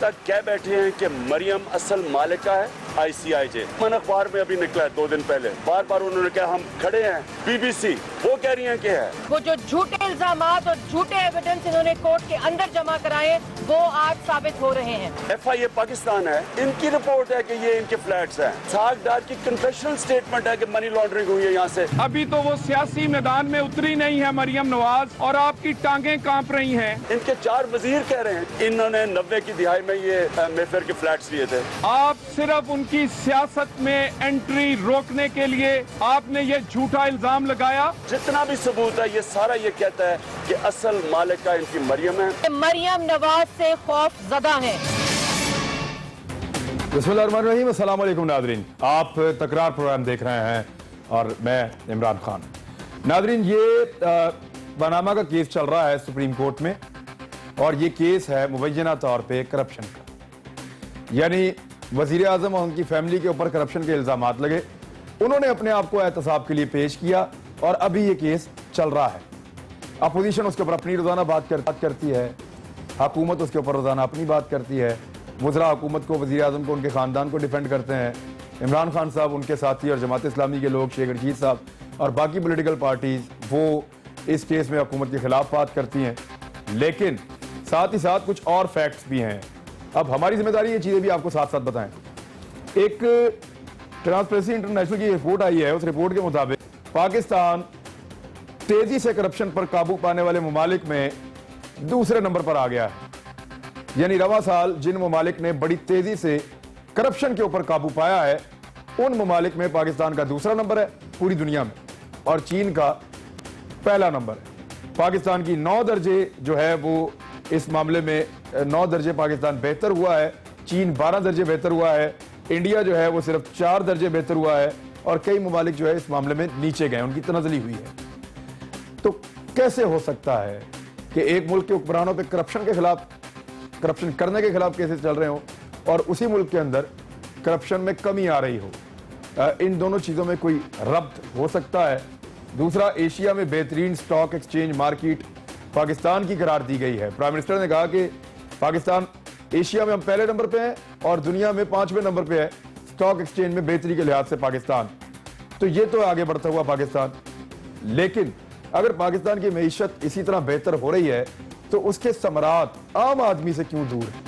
तक कह बैठे हैं कि मरियम असल मालिका है ICIJ। मन अखबार में अभी निकला है 2 दिन पहले, बार बार उन्होंने कहा हम खड़े हैं। BBC वो कह रही हैं कि है। वो जो झूठे इल्जामात और झूठे एविडेंस इन्होंने कोर्ट के अंदर जमा कराए वो आज साबित हो रहे हैं। FIA पाकिस्तान है, इनकी रिपोर्ट है कि ये इनके फ्लैट्स हैं। साग डार की कन्फेशनल स्टेटमेंट है कि मनी लॉन्ड्रिंग हुई है यहाँ से। अभी तो वो सियासी मैदान में उतरी नहीं है मरियम नवाज और आपकी टांगें कांप रही हैं। इनके 4 वजीर कह रहे हैं इन्होंने 90 की दिहाई में ये मेफेयर के फ्लैट्स लिए थे। आप सिर्फ उनकी सियासत में एंट्री रोकने के लिए आपने ये झूठा इल्जाम लगाया। जितना भी सबूत है ये सारा ये कहता है कि असल मालिका इनकी मरियम है। मरियम नवाज से खौफ ज़दा है। बिस्मिल्लाहिर्रहमानिर्रहीम, अस्सलाम वालेकुम नादरीन, आप तकरार प्रोग्राम देख रहे हैं और मैं इमरान खान। नादरीन, ये पनामा का केस चल रहा है सुप्रीम कोर्ट में और ये केस है मुबैना तौर पे करप्शन का, यानी वजीर आजम और उनकी फैमिली के ऊपर करप्शन के इल्जामात लगे, उन्होंने अपने आप को एहतसाब के लिए पेश किया और अभी ये केस चल रहा है। अपोजिशन उसके ऊपर अपनी रोजाना बात करती है, हुकूमत उसके ऊपर रोजाना अपनी बात करती है। वज़रा हुकूमत को, वज़ीर आज़म को, उनके ख़ानदान को डिफेंड करते हैं। इमरान खान साहब, उनके साथी और जमात इस्लामी के लोग, शेख रशीद साहब और बाकी पॉलिटिकल पार्टीज़, वो इस केस में हुकूमत के खिलाफ बात करती हैं। लेकिन साथ ही साथ कुछ और फैक्ट्स भी हैं। अब हमारी जिम्मेदारी ये चीज़ें भी आपको साथ साथ बताएं। एक ट्रांसपेरेंसी इंटरनेशनल की रिपोर्ट आई है, उस रिपोर्ट के मुताबिक पाकिस्तान तेजी से करप्शन पर काबू पाने वाले ममालिक में दूसरे नंबर पर आ गया है। यानी रवा साल जिन ममालिक ने बड़ी तेजी से करप्शन के ऊपर काबू पाया है, उन ममालिक में पाकिस्तान का दूसरा नंबर है पूरी दुनिया में और चीन का पहला नंबर है। पाकिस्तान की 9 दर्जे जो है वो इस मामले में 9 दर्जे पाकिस्तान बेहतर हुआ है, चीन 12 दर्जे बेहतर हुआ है, इंडिया जो है वो सिर्फ 4 दर्जे बेहतर हुआ है और कई ममालिक जो है इस मामले में नीचे गए, उनकी तनज़ली हुई है। तो कैसे हो सकता है कि एक मुल्क के हुक्मरानों पे करप्शन करने के खिलाफ केसेस चल रहे हो और उसी मुल्क के अंदर करप्शन में कमी आ रही हो? इन दोनों चीज़ों में कोई रब्त हो सकता है? दूसरा, एशिया में बेहतरीन स्टॉक एक्सचेंज मार्केट पाकिस्तान की करार दी गई है। प्राइम मिनिस्टर ने कहा कि पाकिस्तान, एशिया में हम पहले नंबर पे हैं और दुनिया में 5वें नंबर पे है स्टॉक एक्सचेंज में बेहतरी के लिहाज से पाकिस्तान। तो ये तो आगे बढ़ता हुआ पाकिस्तान, लेकिन अगर पाकिस्तान की मईशत इसी तरह बेहतर हो रही है तो उसके समरात आम आदमी से क्यों दूर है?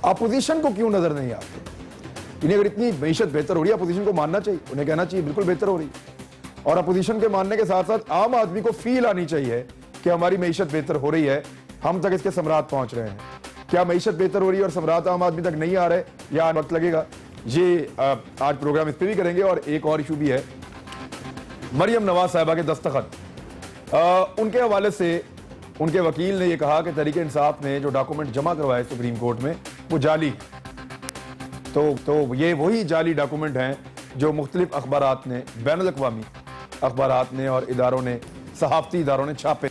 अपोजिशन को क्यों नजर नहीं आते? इन्हें अगर इतनी मईशत बेहतर हो रही है, अपोजिशन को मानना चाहिए, उन्हें कहना चाहिए बिल्कुल बेहतर हो रही है। और अपोजिशन के मानने के साथ साथ आम आदमी को फील आनी चाहिए कि हमारी मईशत बेहतर हो रही है, हम तक इसके समरात पहुंच रहे हैं। क्या मईशत बेहतर हो रही है और समरात आम आदमी तक नहीं आ रहे या वक्त लगेगा? ये आज प्रोग्राम इस पर भी करेंगे। और एक और इशू भी है, मरियम नवाज साहिबा के दस्तखत, उनके हवाले से उनके वकील ने यह कहा कि तहरीक इंसाफ ने जो डॉक्यूमेंट जमा करवाए सुप्रीम कोर्ट में वो जाली, तो ये वही जाली डॉक्यूमेंट हैं जो मुख्तलिफ अखबारात ने, बैनुल अक़वामी अखबारात ने और इदारों ने, सहाफ़ती इदारों ने छापे।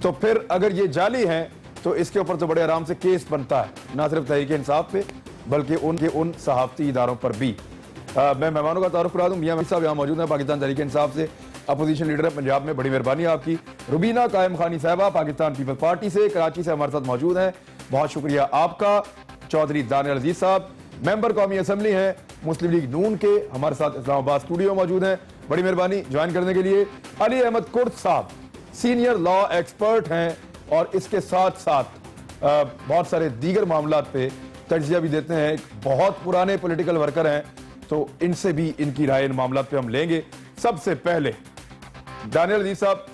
तो फिर अगर ये जाली हैं तो इसके ऊपर तो बड़े आराम से केस बनता है, ना सिर्फ तहरीक इंसाफ पे बल्कि उन सहाफ़ती इदारों पर भी। मैं मेहमानों का तारुफ करा दूं। मियां साहब यहाँ मौजूद हैं, पाकिस्तान तहरीक इंसाफ से, अपोजिशन लीडर है पंजाब में, बड़ी मेहरबानी आपकी। रुबीना कायम खानी साहिबा पाकिस्तान पीपल्स पार्टी से कराची से हमारे साथ मौजूद हैं, बहुत शुक्रिया आपका। चौधरी दानियल अजीज साहब मेंबर कौमी असम्बली हैं मुस्लिम लीग नून के, हमारे साथ इस्लामाबाद स्टूडियो मौजूद हैं, बड़ी मेहरबानी ज्वाइन करने के लिए। अली अहमद कुर्द साहब सीनियर लॉ एक्सपर्ट हैं और इसके साथ साथ बहुत सारे दीगर मामलात पे तज्जिया भी देते हैं, बहुत पुराने पॉलिटिकल वर्कर हैं, तो इनसे भी इनकी राय इन मामलात पे हम लेंगे। सबसे पहले दानियल अजीज साहब,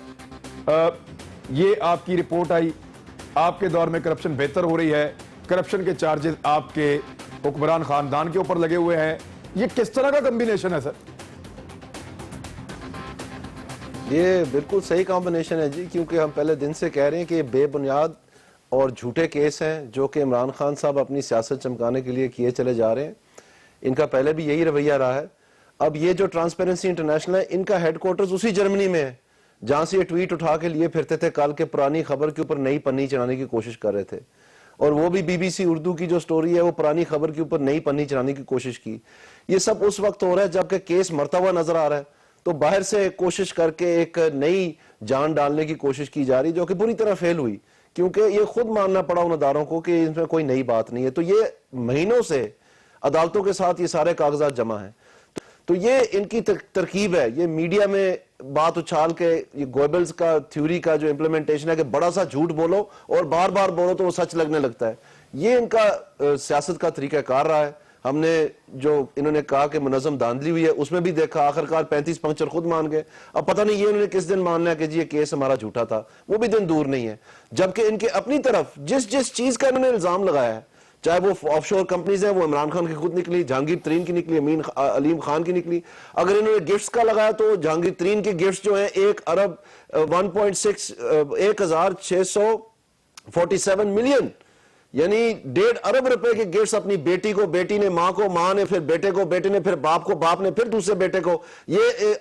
ये आपकी रिपोर्ट आई, आपके दौर में करप्शन बेहतर हो रही है, करप्शन के चार्जेस आपके हुक्मरान खानदान के ऊपर लगे हुए हैं, ये किस तरह का कॉम्बिनेशन है सर? ये बिल्कुल सही कॉम्बिनेशन है जी, क्योंकि हम पहले दिन से कह रहे हैं कि ये बेबुनियाद और झूठे केस हैं जो कि इमरान खान साहब अपनी सियासत चमकाने के लिए किए चले जा रहे हैं। इनका पहले भी यही रवैया रहा है। अब ये जो ट्रांसपेरेंसी इंटरनेशनल है, इनका हेडक्वार्टर्स उसी जर्मनी में है जहां से ये ट्वीट उठा के लिए फिरते थे, कल के पुरानी खबर के ऊपर नई पन्नी चढ़ाने की कोशिश कर रहे थे। और वो भी BBC उर्दू की जो स्टोरी है वो पुरानी खबर के ऊपर नई पन्नी चढ़ाने की कोशिश की। ये सब उस वक्त हो रहा है जबकि केस मरता हुआ नजर आ रहा है, तो बाहर से कोशिश करके एक नई जान डालने की कोशिश की जा रही जो कि बुरी तरह फेल हुई, کیونکہ یہ خود ماننا پڑا ان اداروں کو کہ اس میں کوئی نئی بات نہیں ہے. تو یہ مہینوں سے عدالتوں کے ساتھ یہ سارے کاغذات جمع ہیں. تو یہ ان کی ترکیب ہے, یہ میڈیا میں بات اچھال کے, یہ گوئبلز کا تھیوری کا جو امپلیمنٹیشن ہے کہ بڑا سا جھوٹ بولو اور بار بار بولو تو وہ سچ لگنے لگتا ہے. یہ ان کا سیاست کا طریقہ کار رہا ہے. ہم نے جو انہوں نے کہا کہ منظم دھاندلی ہوئی ہے, اس میں بھی دیکھا آخرکار 35 پنکچر خود مان گئے. اب پتہ نہیں یہ انہوں نے کس دن ماننا ہے کہ جی یہ کیس ہمارا جھوٹا تھا, وہ بھی دن دور نہیں ہے. جبکہ ان کے اپنی طرف جس چیز کا انہوں نے الزام لگایا ہے, چاہے وہ آف شور کمپنیز ہیں, وہ عمران خان کی خود نکلی, جہانگیر ترین کی نکلی, علیم خان کی نکلی. اگر انہوں نے گفٹس کا لگایا تو جہانگیر ترین کے گفٹس جو ہیں 1.647 ملین, یعنی 1.5 ارب روپے کے گفٹس اپنی بیٹی کو, بیٹی نے ماں کو, ماں نے پھر بیٹے کو, بیٹے نے پھر باپ کو, باپ نے پھر دوسرے بیٹے کو. یہ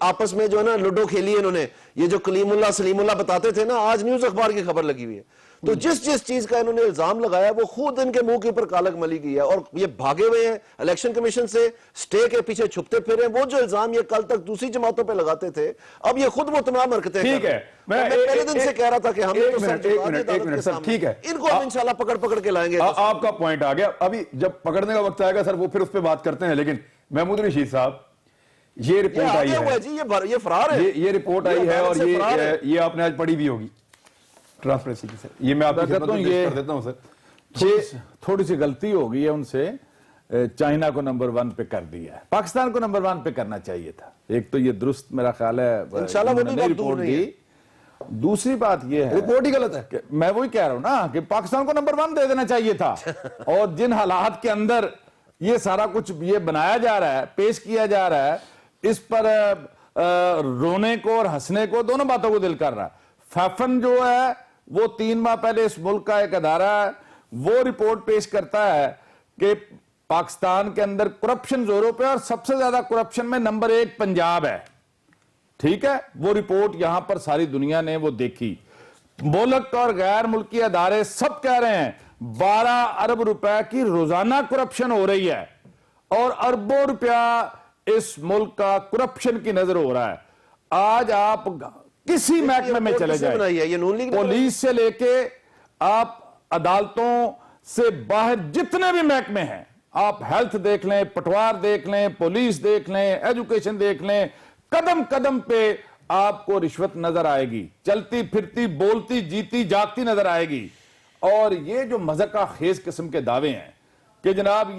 آپس میں جو ہے نا لوڈو کھیلی ہے انہوں نے. یہ جو کلیم اللہ سلیم اللہ بتاتے تھے نا, آج نیوز اخبار کی خبر لگی ہوئی ہے. تو جس چیز کا انہوں نے الزام لگایا وہ خود ان کے منہ کے اوپر کالک ملی گئی ہے, اور یہ بھاگے ہوئے ہیں الیکشن کمیشن سے, سٹے کے پیچھے چھپتے پھرے ہیں. وہ جو الزام یہ کل تک دوسری جماعتوں پہ لگاتے تھے, اب یہ خود وہ تمام حرکتیں ٹھیک ہے. میں پہلے دن سے کہہ رہا تھا کہ ہم ٹھیک ہے, ان کو ہم انشاءاللہ پکڑ کے لائیں گے. آپ کا پوائنٹ آ گیا. ابھی جب پکڑنے کا وقت آئے گا سر وہ پھر اس پہ بات کرتے ہیں. لیکن محمود رشید صاحب, یہ رپورٹ آئی ہے, یہ فرار ہے, یہ رپورٹ آئی ہے, اور یہ آپ نے آج پڑھی بھی ہوگی ٹرانسپیرنسی کی. سر یہ میں آپ کی خدمت میں پیش کر دیتا ہوں. سر تھوڑی سی غلطی ہو گئی ہے ان سے, چائنا کو نمبر 1 پہ کر دیا ہے, پاکستان کو نمبر 1 پہ کرنا چاہیے تھا. ایک تو یہ درست میرا خیال ہے انشاءاللہ وہ بھی رپورٹ دی. دوسری بات یہ ہے رپورٹ ہی غلط ہے کہ میں وہی کہہ رہا ہوں نا کہ پاکستان کو نمبر 1 دے دینا چاہیے تھا. اور جن حالات کے اندر یہ سارا کچھ یہ بنایا جا رہا ہے, پیش کیا جا رہا ہے, اس پر رونے کو اور ہنسنے کو, دونوں باتوں کو دل کر رہا ہے. فیفن جو ہے وہ 3 ماہ پہلے اس ملک کا ایک ادارہ ہے, وہ رپورٹ پیش کرتا ہے کہ پاکستان کے اندر کرپشن زوروں پہ, اور سب سے زیادہ کرپشن میں نمبر 1 پنجاب ہے. ٹھیک ہے, وہ رپورٹ یہاں پر ساری دنیا نے وہ دیکھی. ملک اور غیر ملکی ادارے سب کہہ رہے ہیں 12 ارب روپے کی روزانہ کرپشن ہو رہی ہے, اور اربوں روپیہ اس ملک کا کرپشن کی نظر ہو رہا ہے. آج آپ کسی محکمے میں چلے جائیں, پولیس سے لے کے آپ عدالتوں سے باہر جتنے بھی محکمے ہیں, آپ ہیلتھ دیکھ لیں, پٹوار دیکھ لیں, پولیس دیکھ لیں, ایجوکیشن دیکھ لیں, قدم قدم پہ آپ کو رشوت نظر آئے گی, چلتی پھرتی بولتی جیتی جاگتی نظر آئے گی. اور یہ جو مذاقہ خیز قسم کے دعوے ہیں کہ جناب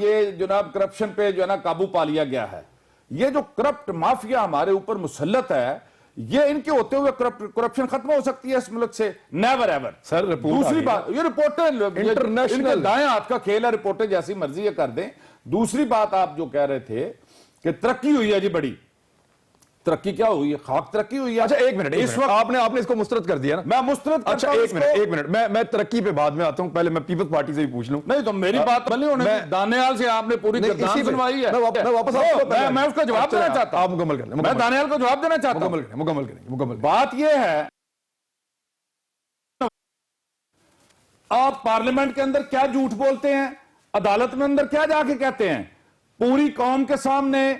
کرپشن پہ جو ہے نا قابو پا لیا گیا ہے, یہ جو کرپٹ مافیا ہمارے اوپر مسلط ہے, یہ ان کے ہوتے ہوئے کرپشن ختم ہو سکتی ہے اس ملک سے؟ Never ever. سر دوسری بات, یہ رپورٹیں انٹرنیشنل دائیں ہاتھ کا کھیل ہے, رپورٹیں جیسی مرضی یہ کر دیں. دوسری بات آپ جو کہہ رہے تھے کہ ترقی ہوئی ہے, جی بڑی ترقی کیا ہوئی ہے؟ خاک ترقی ہوئی ہے. اچھا ایک منٹ, اس وقت آپ نے اس کو مسترد کر دیا نا. میں مسترد اچھا ایک منٹ, میں ترقی پہ بعد میں آتا ہوں, پہلے میں پیپلز پارٹی سے بھی پوچھ لوں. نہیں تو میری بات بنی ہونے, دانیال سے آپ نے پوری گردان سنوائی ہے. میں اس کا جواب دینا چاہتا ہوں. آپ مکمل کر لیں. میں دانیال کو جواب دینا چاہتا ہوں. مکمل کریں. بات یہ ہے, آپ پارلیمنٹ کے اندر کیا جھوٹ بولتے ہیں, عدالت میں اندر کیا جا کے کہتے ہیں, پوری قوم کے سامنے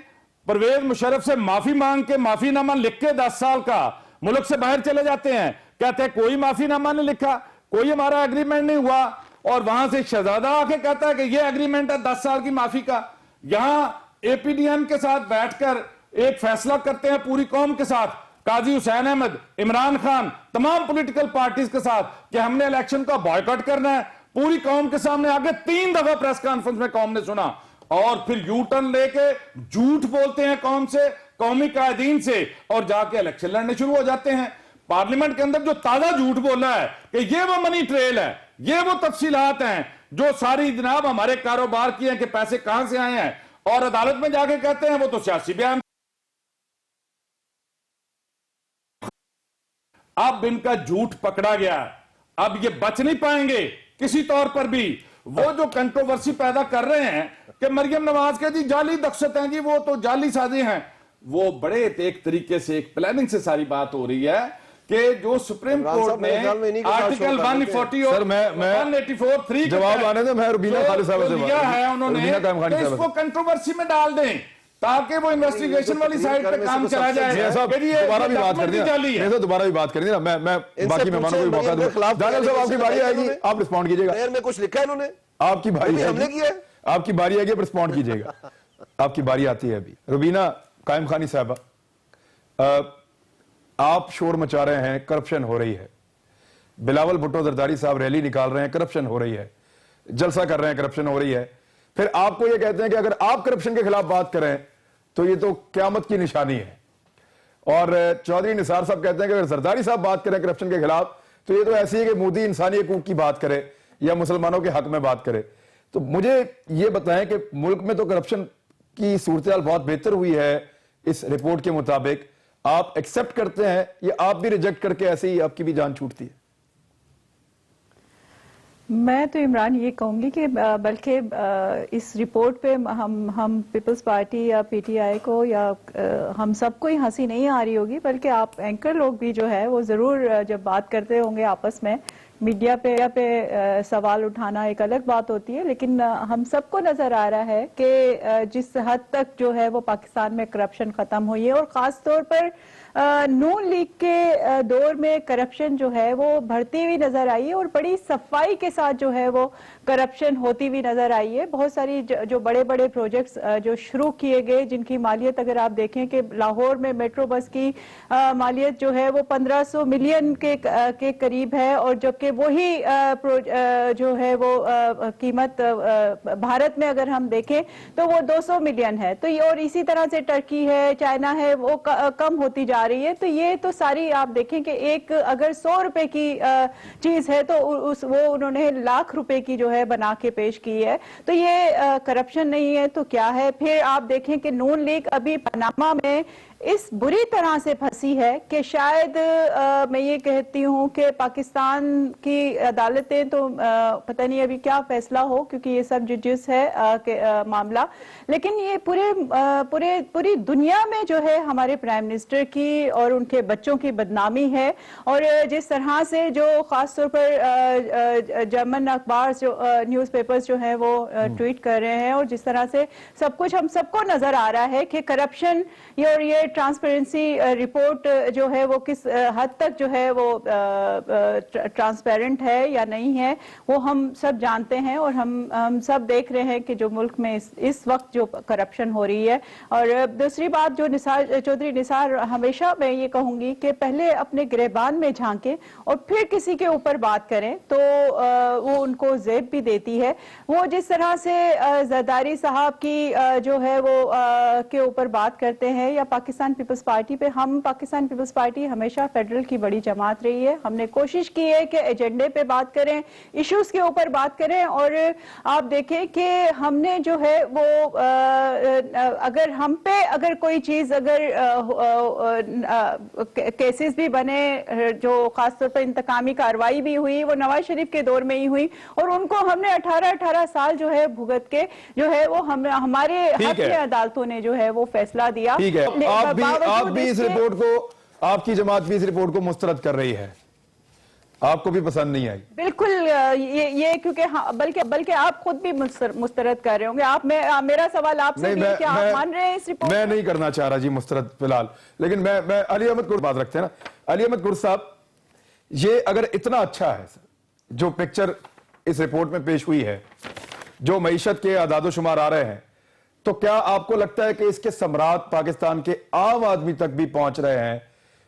پرویز مشرف سے معافی مانگ کے معافی نامہ لکھ کے 10 سال کا ملک سے باہر چلے جاتے ہیں, کہتے ہیں کوئی معافی نامہ نہیں لکھا, کوئی ہمارا ایگریمنٹ نہیں ہوا. اور وہاں سے شہزادہ آ کے کہتا ہے کہ یہ ایگریمنٹ ہے 10 سال کی معافی کا. یہاں اے پی ڈی ایم کے ساتھ بیٹھ کر ایک فیصلہ کرتے ہیں پوری قوم کے ساتھ, قاضی حسین احمد, عمران خان, تمام پولیٹیکل پارٹیز کے ساتھ, کہ ہم نے الیکشن کا بائیکاٹ کرنا ہے. پوری قوم کے سامنے آگے 3 دفعہ پریس کانفرنس میں قوم نے سنا, اور پھر یو ٹرن لے کے جھوٹ بولتے ہیں قوم سے, قومی قائدین سے, اور جا کے الیکشن لڑنے شروع ہو جاتے ہیں. پارلیمنٹ کے اندر جو تازہ جھوٹ بولا ہے کہ یہ وہ منی ٹریل ہے, یہ وہ تفصیلات ہیں جو ساری جناب ہمارے کاروبار کی ہیں کہ پیسے کہاں سے آئے ہیں, اور عدالت میں جا کے کہتے ہیں وہ تو سیاسی بیان. اب ان کا جھوٹ پکڑا گیا, اب یہ بچ نہیں پائیں گے کسی طور پر بھی. وہ جو کنٹروورسی پیدا کر رہے ہیں کہ مریم نواز کے جی جعلی دخشت ہیں, جی وہ تو جعلی سازی ہیں, وہ بڑے ایک طریقے سے ایک پلاننگ سے ساری بات ہو رہی ہے کہ جو سپریم کورٹ نے آرٹیکل 140 اور 184(3) جواب آنے دے, میں ربینہ خالد صاحب سے لیا ہے انہوں نے, اس کو کنٹروورسی میں ڈال دیں ताकि वो इन्वेस्टिगेशन वाली साइड पे काम चला जाए। मियां साहब कि ये दोबारा भी बात कर डॉक्यूमेंट देना, जाली है। मियां साहब दोबारा भी बात कर देना, मैं बाकी मेहमानों को भी मौका मरियम के खिलाफ दूंगा। दानियल साहब आपकी बारी आएगी, आप रिस्पॉन्ड कीजिएगा। प्रेयर में कुछ लिखा है इन्होंने, आपकी बारी हमने आएगी, किया है। आपकी बारी आएगी, आप रिस्पॉन्ड कीजिएगा। आपकी बारी आती है अभी। रुबीना कायम खानी साहबा, आप शोर मचा रहे हैं, करप्शन हो रही है। बिलावल भुट्टो जरदारी साहब रैली निकाल रहे हैं, करप्शन हो रही है। जलसा कर रहे हैं, करप्शन हो रही है। फिर आपको ये कहते हैं कि अगर आप करप्शन के खिलाफ बात करें तो ये तो क्यामत की निशानी है। और चौधरी निसार साहब कहते हैं कि अगर जरदारी साहब बात करें करप्शन के खिलाफ तो ये तो ऐसी है कि मोदी इंसानी हकूक की बात करे या मुसलमानों के हक में बात करे। तो मुझे ये बताएं कि मुल्क में तो करप्शन की सूरत बहुत बेहतर हुई है इस रिपोर्ट के मुताबिक, आप एक्सेप्ट करते हैं या आप भी रिजेक्ट करके ऐसे ही आपकी भी जान छूटती है? मैं तो इमरान ये कहूंगी कि बल्कि इस रिपोर्ट पे हम पीपल्स पार्टी या पीटीआई को या हम सबको ही हंसी नहीं आ रही होगी, बल्कि आप एंकर लोग भी जो है वो जरूर जब बात करते होंगे आपस में मीडिया पे सवाल उठाना एक अलग बात होती है, लेकिन हम सबको नजर आ रहा है कि जिस हद तक जो है वो पाकिस्तान में करप्शन खत्म हुई है और खास तौर पर नून लीग के दौर में करप्शन जो है वो बढ़ती हुई नजर आई है और बड़ी सफाई के साथ जो है वो करप्शन होती हुई नजर आई है। बहुत सारी जो बड़े बड़े प्रोजेक्ट्स जो शुरू किए गए जिनकी मालियत अगर आप देखें कि लाहौर में मेट्रो बस की मालियत जो है वो 1500 मिलियन के करीब है, और जबकि वही जो है वो कीमत भारत में अगर हम देखें तो वो 200 मिलियन है। तो ये और इसी तरह से टर्की है, चाइना है, वो कम होती जा रही है। तो ये तो सारी आप देखें कि एक अगर 100 रुपए की चीज है तो वो उन्होंने लाख रुपए की जो है बना के पेश की है। तो ये करप्शन नहीं है तो क्या है? फिर आप देखें कि नून लीग अभी पनामा में इस बुरी तरह से फंसी है कि शायद मैं ये कहती हूँ कि पाकिस्तान की अदालतें तो पता नहीं अभी क्या फैसला हो, क्योंकि ये सब जजेस है मामला, लेकिन ये पूरी दुनिया में जो है हमारे प्राइम मिनिस्टर की और उनके बच्चों की बदनामी है। और जिस तरह से जो खास तौर पर जर्मन अखबार जो न्यूज़पेपर्स जो है वो ट्वीट कर रहे हैं, और जिस तरह से सब कुछ हम सबको नजर आ रहा है कि करप्शन और ये ट्रांसपेरेंसी रिपोर्ट जो है वो किस हद तक जो है वो ट्रांसपेरेंट है या नहीं है, वो हम सब जानते हैं। और हम सब देख रहे हैं कि जो मुल्क में इस वक्त जो करप्शन हो रही है। और दूसरी बात जो चौधरी निसार, हमेशा मैं ये कहूंगी कि पहले अपने गिरबान में झांकें और फिर किसी के ऊपर बात करें तो वो उनको ज़ेब भी देती है। वो जिस तरह से जरदारी साहब की जो है वो के ऊपर बात करते हैं या पाकिस्तान पीपल्स पार्टी पे, हम पाकिस्तान पीपल्स पार्टी हमेशा फेडरल की बड़ी जमात रही है। हमने कोशिश की है कि एजेंडे पे बात करें, इश्यूज के ऊपर बात करें। और आप देखें कि हमने जो है वो अगर हम पे अगर कोई चीज अगर केसेस भी बने, जो खासतौर पर इंतकामी कार्रवाई भी हुई, वो नवाज शरीफ के दौर में ही हुई और उनको हमने 18 साल जो है भुगत के जो है वो हमारे हक में अदालतों ने जो है वो फैसला दिया। ठीक है, आप भी इस रिपोर्ट को, आपकी जमात भी इस रिपोर्ट को मुस्तरद कर रही है, आपको भी पसंद नहीं आई? बिल्कुल ये क्योंकि बल्कि आप खुद भी मुस्तरद कर रहे होंगे। आप मेरा सवाल आपसे भी है कि आप मान रहे हैं इस रिपोर्ट? मैं नहीं करना चाह रहा जी मुस्तरद फिलहाल, लेकिन मैं अली अहमद कुर्द बात रखते हैं ना। अली अहमद कुर्द साहब, ये अगर इतना अच्छा है जो पिक्चर इस रिपोर्ट में पेश हुई है, जो मईशत के आदादो शुमार आ रहे हैं, तो क्या आपको लगता है कि इसके समरात पाकिस्तान के आम आदमी तक भी पहुंच रहे हैं?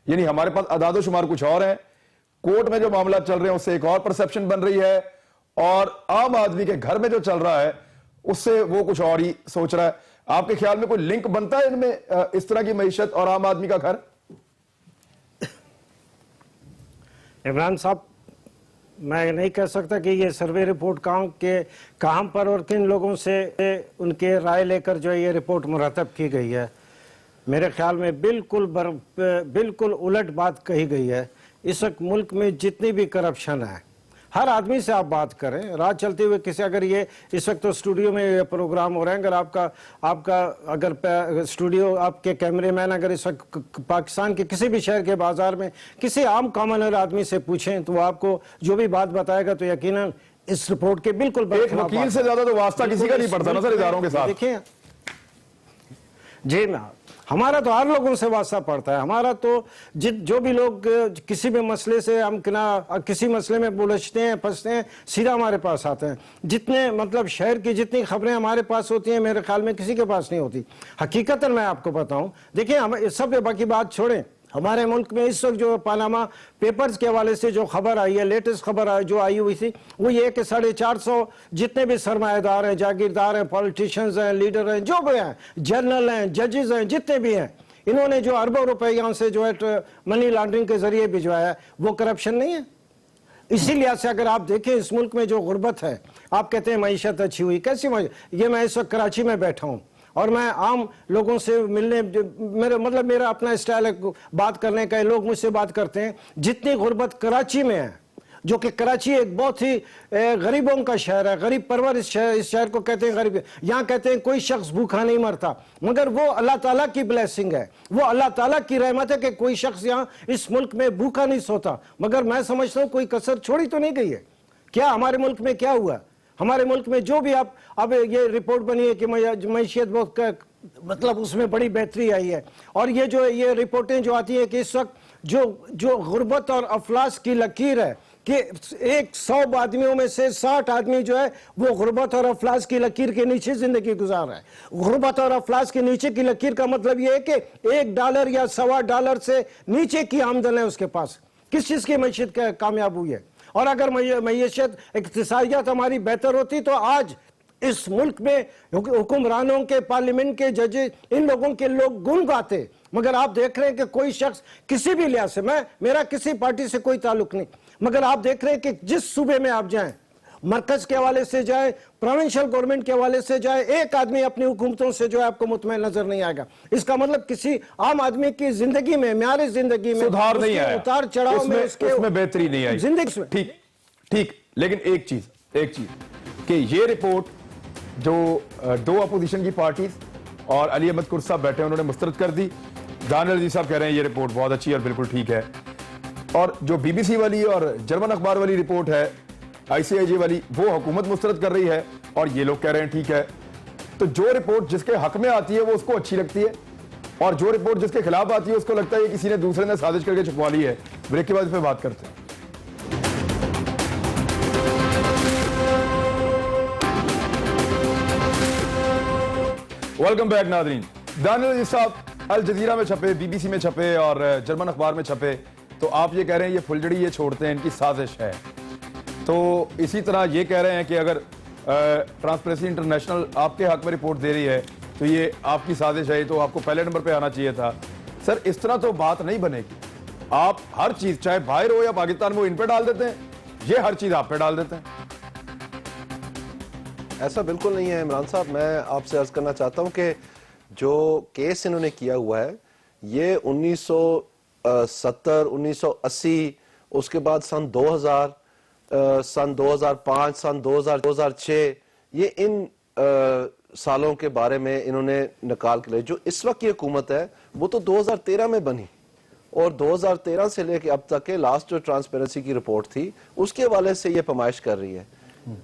यानी हमारे पास आदादो शुमार कुछ और है, कोर्ट में जो मामला चल रहे हैं उससे एक और परसेप्शन बन रही है, और आम आदमी के घर में जो चल रहा है उससे वो कुछ और ही सोच रहा है। आपके ख्याल में कोई लिंक बनता है इनमें, इस तरह की मईशत और आम आदमी का घर? इमरान साहब, मैं नहीं कह सकता कि ये सर्वे रिपोर्ट कहाँ पर और किन लोगों से उनके राय लेकर जो ये रिपोर्ट मुरतब की गई है। मेरे ख्याल में बिल्कुल उलट बात कही गई है। इस वक्त मुल्क में जितनी भी करप्शन है, हर आदमी से आप बात करें, रात चलते हुए किसी, अगर ये इस वक्त तो स्टूडियो में ये प्रोग्राम हो रहे हैं, अगर आपका अगर स्टूडियो, आपके कैमरेमैन अगर इस वक्त पाकिस्तान के किसी भी शहर के बाजार में किसी आम कॉमन आदमी से पूछें तो वो आपको जो भी बात बताएगा तो यकीनन इस रिपोर्ट के बिल्कुल एक वकील से ज्यादा तो वास्ता किसी का नहीं पड़ता ना सर इदारों के साथ। देखिए जी ना, हमारा तो हर लोगों से वास्ता पड़ता है। हमारा तो जो भी लोग किसी भी मसले से हम किसी मसले में उलझते हैं, फंसते हैं, सीधा हमारे पास आते हैं। जितने मतलब शहर की जितनी खबरें हमारे पास होती हैं, मेरे ख्याल में किसी के पास नहीं होती। हकीकतन मैं आपको बताऊं, देखिए हम सब बाकी बात छोड़ें, हमारे मुल्क में इस वक्त जो पानामा पेपर्स के हवाले से जो खबर आई है, लेटेस्ट खबर जो आई हुई थी, वो ये कि 450 जितने भी सरमाएदार हैं, जागीरदार हैं, पॉलिटिशियंस हैं, लीडर हैं, जो भी हैं, जर्नल हैं, जजेस हैं, जितने भी हैं, इन्होंने जो अरबों रुपए यहाँ से जो है मनी लॉन्ड्रिंग के जरिए भिजवाया है, वो करप्शन नहीं है? इसी लिहाज से अगर आप देखें इस मुल्क में जो गुर्बत है, आप कहते हैं मईशत अच्छी हुई, कैसी ये मैं इस वक्त कराची में बैठा हूँ और मैं आम लोगों से मिलने, मेरा अपना स्टाइल है बात करने का, लोग मुझसे बात करते हैं, जितनी गुर्बत कराची में है, जो कि कराची एक बहुत ही गरीबों का शहर है, गरीब परवर इस शहर को कहते हैं गरीब। यहाँ कहते हैं कोई शख्स भूखा नहीं मरता, मगर वो अल्लाह ताला की ब्लेसिंग है, वो अल्लाह ताला की रहमत है कि कोई शख्स यहाँ इस मुल्क में भूखा नहीं सोता। मगर मैं समझता हूँ कोई कसर छोड़ी तो नहीं गई है। क्या हमारे मुल्क में क्या हुआ? हमारे मुल्क में जो भी अब ये रिपोर्ट बनी है कि मैशियत बहुत मतलब उसमें बड़ी बेहतरी आई है, और ये रिपोर्टें जो आती हैं कि इस वक्त जो गुर्बत और अफलास की लकीर है कि 100 आदमियों में से 60 आदमी जो है वो गुर्बत और अफलास की लकीर के नीचे जिंदगी गुजार रहा है। गुर्बत और अफलास के नीचे की लकीर का मतलब ये है कि $1 या $1.25 से नीचे की आमदन है उसके पास। किस चीज की मैशियत कामयाब हुई है? और अगर मैशियत इक्तिसादियत हमारी बेहतर होती तो आज इस मुल्क में हुक्मरानों के, पार्लियामेंट के, जजेस, इन लोगों के लोग गुण गाते। मगर आप देख रहे हैं कि कोई शख्स किसी भी लिहाज से, मेरा किसी पार्टी से कोई ताल्लुक नहीं, मगर आप देख रहे हैं कि जिस सूबे में आप जाएं, मरकज के हवाले से जाए, प्रोविंशियल गवर्नमेंट के हवाले से जाए, एक आदमी अपनी हुकूमतों से जो है आपको मुतमईन नजर नहीं आएगा। इसका मतलब किसी आम आदमी की जिंदगी में, म्यारी जिंदगी में सुधार नहीं आया, उतार चढ़ाव में उसमें बेहतरी नहीं आई जिंदगी में। ठीक, लेकिन एक चीज कि ये रिपोर्ट जो 2 अपोजिशन की पार्टीज और अली अहमद कुर्स साहब बैठे हैं, उन्होंने मुस्तरद कर दी। दानियल जी साहब कह रहे हैं ये रिपोर्ट बहुत अच्छी है और बिल्कुल ठीक है, और जो बीबीसी वाली और जर्मन अखबार वाली रिपोर्ट है, ICIJ वाली, वो हुकूमत मुस्तरद कर रही है और ये लोग कह रहे हैं ठीक है। तो जो रिपोर्ट जिसके हक में आती है वो उसको अच्छी लगती है, और जो रिपोर्ट जिसके खिलाफ आती है उसको लगता है किसी ने दूसरे ने साजिश करके छुपवा ली है। ब्रेक के बाद इस पर बात करते हैं। वेलकम बैक नाज़रीन। दानियल जी साहब अल जजीरा में छपे, BBC में छपे और जर्मन अखबार में छपे, तो आप ये कह रहे हैं ये फुलझड़ी ये छोड़ते हैं, इनकी साजिश है। तो इसी तरह ये कह रहे हैं कि अगर ट्रांसपेरेंसी इंटरनेशनल आपके हक में रिपोर्ट दे रही है तो ये आपकी साजिश है, तो आपको पहले नंबर पे आना चाहिए था। सर, इस तरह तो बात नहीं बनेगी। आप हर चीज चाहे बाहर हो या पाकिस्तान में हो इन पे डाल देते हैं, ये हर चीज आप पे डाल देते हैं। ऐसा बिल्कुल नहीं है इमरान साहब। मैं आपसे अर्ज करना चाहता हूं कि जो केस इन्होंने किया हुआ है ये 1970, 1980, उसके बाद सन 2000, सन 2005, सन 2006, ये इन सालों के बारे में इन्होंने निकाल के लिए। जो इस वक्त की हुकूमत है वो तो 2013 में बनी, और 2013 से लेके अब तक के लास्ट जो ट्रांसपेरेंसी की रिपोर्ट थी उसके हवाले से ये पैमाइश कर रही है।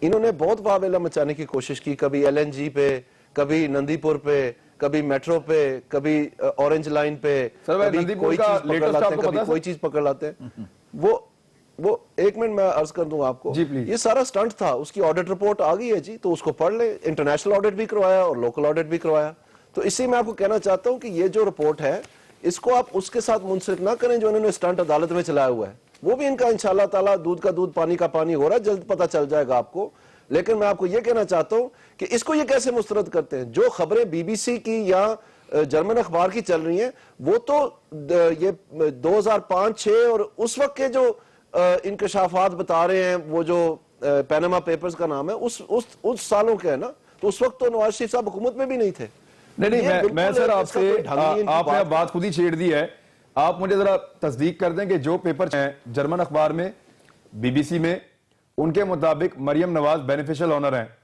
इन्होंने बहुत वावेला मचाने की कोशिश की, कभी LNG पे, कभी नंदीपुर पे, कभी मेट्रो पे, कभी ऑरेंज लाइन पे, कभी कोई चीज पकड़ लाते हैं, कभी कोई चीज पकड़ लाते हैं। वो एक मिनट मैं अर्ज कर दूंगा आपको, ये सारा स्टंट था। उसकी ऑडिट रिपोर्ट आ गई है जी, तो उसको पढ़ ले। इंटरनेशनल ऑडिट भी करवाया और लोकल ऑडिट भी करवाया। तो इसी में आपको कहना चाहता हूं कि ये जो रिपोर्ट है इसको आप उसके साथ मुंसलिक ना करें जो इन्होंने स्टंट अदालत में चलाया हुआ है। वो भी इनका इंशाअल्लाह ताला दूध का दूध पानी का पानी हो रहा है, जल्द पता चल जाएगा आपको। लेकिन मैं आपको ये कहना चाहता हूं कि इसको ये कैसे मुस्तरद करते हैं। जो खबरें BBC की या जर्मन अखबार की चल रही हैं वो तो ये 2005-6 और उस वक्त के जो इंकशाफात बता रहे हैं, वो जो पैनामा पेपर्स का नाम है, उस सालों के है ना। तो उस वक्त तो नवाज शरीफ साहब हुकूमत में भी नहीं थे। नहीं, मैं सर आपसे, आपने बात खुद ही छेड़ दी है। आप मुझे जरा तस्दीक कर दें कि जो पेपर हैं जर्मन अखबार में, BBC में, उनके मुताबिक मरियम नवाज बेनिफिशियल ऑनर हैं।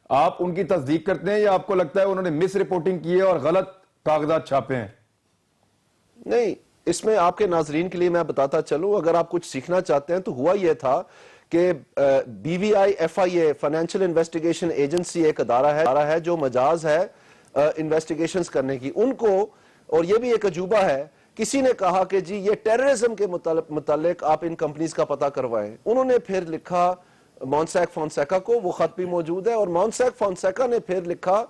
आप उनकी तस्दीक करते हैं या आपको लगता है उन्होंने मिस रिपोर्टिंग की है और गलत कागजात छापे हैं? नहीं, इसमें आपके नाजरीन के लिए मैं बताता चलूं, अगर आप कुछ सीखना चाहते हैं तो हुआ यह था कि BVI FIA financial investigation agency एक अदारा है जो मजाज है انویسٹیگیشنز کرنے کی ان کو. اور یہ بھی ایک عجوبہ ہے, کسی نے کہا کہ جی یہ ٹیررزم کے متعلق آپ ان کمپنیز کا پتہ کروائیں. انہوں نے پھر لکھا مونسیک فونسیکا کو, وہ خط بھی موجود ہے, اور مونسیک فونسیکا نے پھر لکھا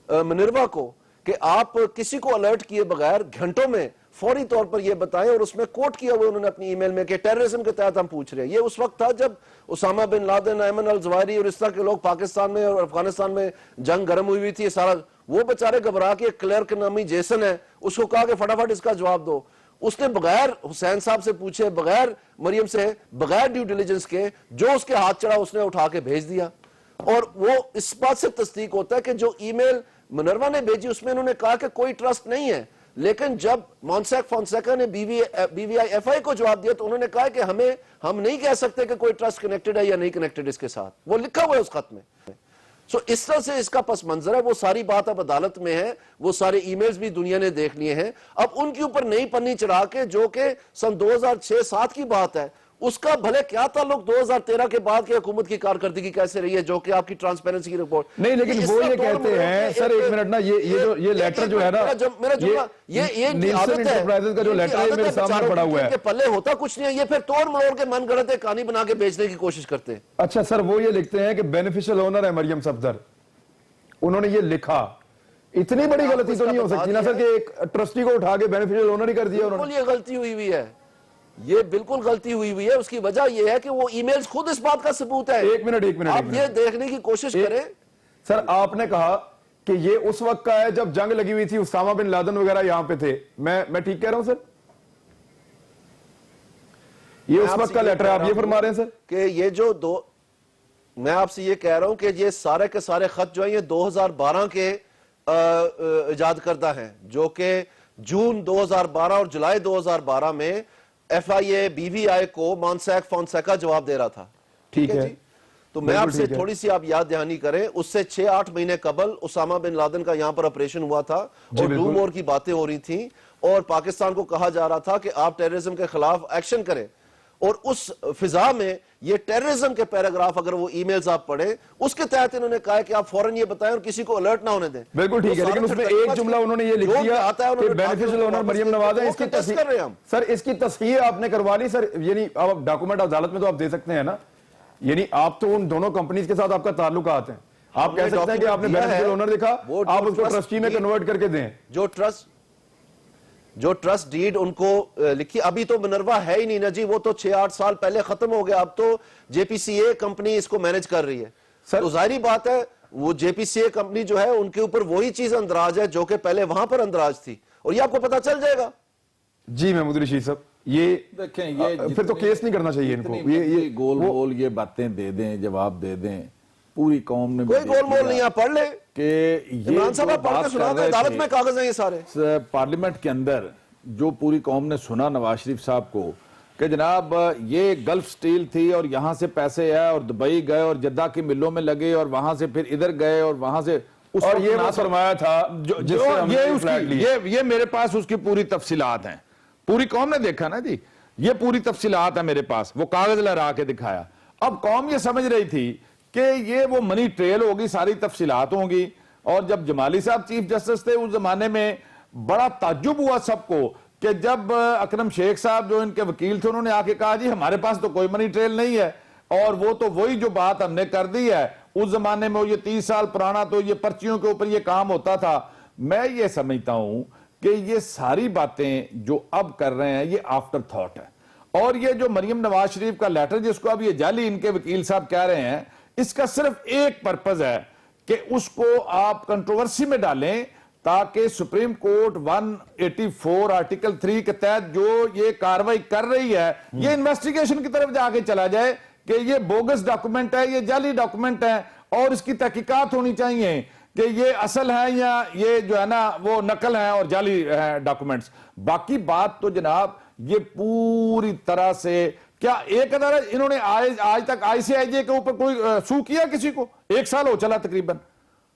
منروا کو کہ آپ کسی کو الرٹ کیے بغیر گھنٹوں میں فوری طور پر یہ بتائیں, اور اس میں کوٹ کیا ہوا انہوں نے اپنی ای میل میں کہ ٹیررزم کے تحت ہم پوچھ رہے ہیں. یہ اس وقت تھا جب اسامہ بن لادن, ایمن الزوائری اور اس طرح کے لوگ پاکستان میں اور افغانستان میں جنگ گرم ہوئی تھی. سارا وہ بیچارے گھبرا کے, کلرک نامی جیسن ہے, اس کو کہا کہ فٹافٹ اس کا جواب دو. اس نے بغیر حسین صاحب سے پوچھے, بغیر مریم سے, بغیر ڈیو ڈیلیجنس کے, جو اس کے ہاتھ چڑھا اس نے اٹھا کے بھیج دیا. اور وہ اس بات سے تصدیق ہوتا ہے کہ جو ای میل منروا نے بھیجی اس میں انہوں نے کہا کہ کوئی ٹرسٹ نہیں ہے, لیکن جب مونسیک فونسیکا نے بی وی آئی ایف آئی کو جواب دیا تو انہوں نے کہا کہ ہم نہیں کہہ سکتے کہ کوئی ٹرسٹ کنیکٹڈ ہے یا نہیں کنیکٹڈ اس کے ساتھ, وہ لکھا ہوا ہے اس خط میں. سو اس طرح سے اس کا پس منظر ہے. وہ ساری بات اب عدالت میں ہے, وہ سارے ای میلز بھی دنیا نے دیکھ لیے ہیں. اب ان کے اوپر نئی پنی چڑھا کے, جو کہ سن 2006-07 کی بات ہے, اس کا بھلے کیا تعلق 2013 کے بعد کی حکومت کی کارکردگی کیسے رہی ہے, جو کہ آپ کی ٹرانسپیرنسی کی رپورٹ نہیں, لیکن وہ یہ کہتے ہیں سر, ایک منٹ نا, یہ لیٹر جو ہے نا, میرا جملہ یہ نیلسن انٹرپرائزز کا جو لیٹر ہے میرے سامنے پڑا ہوا ہے, پلے ہوتا کچھ نہیں ہے, یہ پھر توڑ مروڑ کے من گڑت کہانی بنا کے بیچنے کی کوشش کرتے ہیں. اچھا سر, وہ یہ لکھتے ہیں کہ بینیفیشل اونر ہے مریم صفدر, انہوں نے یہ لکھا. اتنی بڑی غلطی تو نہیں ہو سکتی نا سر کہ ایک ٹرسٹی کو اٹھا کے بینیفیشل اونر ہی کر دیا انہوں نے. یہ غلطی ہوئی ہوئی ہے, یہ بالکل غلطی ہوئی ہوئی ہے. اس کی وجہ یہ ہے کہ وہ ای میلز خود اس بات کا ثبوت ہے. ایک منٹ آپ یہ دیکھنے کی کوشش کریں. سر آپ نے کہا کہ یہ اس وقت کا ہے جب جنگ لگی ہوئی تھی, اسامہ بن لادن وغیرہ یہاں پہ تھے, میں ٹھیک کہہ رہا ہوں سر؟ یہ اس وقت کا لیٹر ہے, آپ یہ فرما رہے ہیں سر کہ یہ جو میں آپ سے یہ کہہ رہا ہوں کہ یہ سارے کے سارے خط جو ہیں یہ 2012 کے ایجاد کردہ ہیں, جو کہ جون 2012 اور جولائی 2012 میں ایف آئی اے بی وی آئی کو مونسیک فونسیکا جواب دے رہا تھا. ٹھیک ہے جی, تو میں آپ سے تھوڑی سی آپ یاد دہانی کریں, اس سے 6-8 مہینے قبل اسامہ بن لادن کا یہاں پر آپریشن ہوا تھا, اور ڈو مور کی باتیں ہو رہی تھیں, اور پاکستان کو کہا جا رہا تھا کہ آپ ٹیررزم کے خلاف ایکشن کریں. اور اس فضا میں یہ ٹیررزم کے پیراگراف اگر وہ ای میلز آپ پڑھیں, اس کے تحت انہوں نے کہا کہ آپ فوراً یہ بتائیں اور کسی کو الرٹ نہ ہونے دیں. بالکل ٹھیک ہے, لیکن اس میں ایک جملہ انہوں نے یہ لکھ دیا کہ بینیفیشل اونر مریم نواز ہے. اس کی تصحیح سر, اس کی تصحیح آپ نے کروا لی سر, یعنی اب ڈاکومنٹ عدالت میں تو آپ دے سکتے ہیں نا, یعنی آپ تو ان دونوں کمپنیز کے ساتھ آپ کا تعلقات ہیں, آپ کہہ سکتے ہیں کہ آپ نے بینیفیشل اونر دیکھا, آپ اس کو ٹرسٹی میں کنورٹ کر کے دیں. جو ٹرسٹ ڈیڈ ان کو لکھی, ابھی تو منروا ہے ہی نہیں نا جی, وہ تو 6-8 سال پہلے ختم ہو گیا. اب تو جے پی سی اے کمپنی اس کو مینج کر رہی ہے. تو ظاہری بات ہے وہ جے پی سی اے کمپنی جو ہے ان کے اوپر وہی چیز اندراج ہے جو کہ پہلے وہاں پر اندراج تھی, اور یہ آپ کو پتا چل جائے گا. جی محمود رشید صاحب, یہ دیکھیں, یہ پھر تو کیس نہیں کرنا چاہیے ان کو, یہ گول یہ باتیں دے دیں, جواب دے دیں, پوری قوم نے کوئی گول مول نہیں, آپ پڑھ لیں کہ عمران صاحب آپ پڑھ کے سنا دیں, عدالت میں کاغذ ہیں یہ سارے. پارلیمنٹ کے اندر جو پوری قوم نے سنا نواز شریف صاحب کو کہ جناب یہ گلف سٹیل تھی اور یہاں سے پیسے آئے اور دبئی گئے اور جدہ کی ملوں میں لگے اور وہاں سے پھر ادھر گئے اور وہاں سے, اور یہ وہ سرمایہ تھا یہ میرے پاس اس کی پوری تفصیلات ہیں, پوری قوم نے دیکھا نا جی, یہ پوری تفصیلات ہیں میرے پاس, وہ کاغذ لہرا کے دکھایا. اب قوم یہ سمجھ رہی تھی کہ یہ وہ منی ٹریل ہوگی, ساری تفصیلات ہوں گی, اور جب جمالی صاحب چیف جسٹس تھے اس زمانے میں بڑا تعجب ہوا سب کو کہ جب اکرم شیخ صاحب جو ان کے وکیل تھے انہوں نے آ کے کہا جی ہمارے پاس تو کوئی منی ٹریل نہیں ہے, اور وہ تو وہی جو بات ہم نے کر دی ہے, اس زمانے میں یہ 30 سال پرانا تو یہ پرچیوں کے اوپر یہ کام ہوتا تھا. میں یہ سمجھتا ہوں کہ یہ ساری باتیں جو اب کر رہے ہیں یہ آفٹر تھاٹ ہے, اور یہ جو مریم نواز شریف کا لیٹر جس کو اب یہ جعلی ان کے وکیل صاحب کہہ رہے ہیں, اس کا صرف ایک پرپز ہے کہ اس کو آپ کنٹروورسی میں ڈالیں تاکہ سپریم کورٹ 184 آرٹیکل 3 کے تحت جو یہ کاروائی کر رہی ہے یہ انویسٹیگیشن کی طرف جا کے چلا جائے کہ یہ بوگس ڈاکومنٹ ہے, یہ جعلی ڈاکومنٹ ہے, اور اس کی تحقیقات ہونی چاہیے کہ یہ اصل ہے یا یہ جو ہے نا وہ نقل ہیں اور جعلی ڈاکومنٹس. باقی بات تو جناب یہ پوری طرح سے کیا ایک ادارہ انہوں نے آج تک آئی سی آئی جے کے اوپر کوئی سو کیا کسی کو؟ 1 سال ہو چلا تقریباً.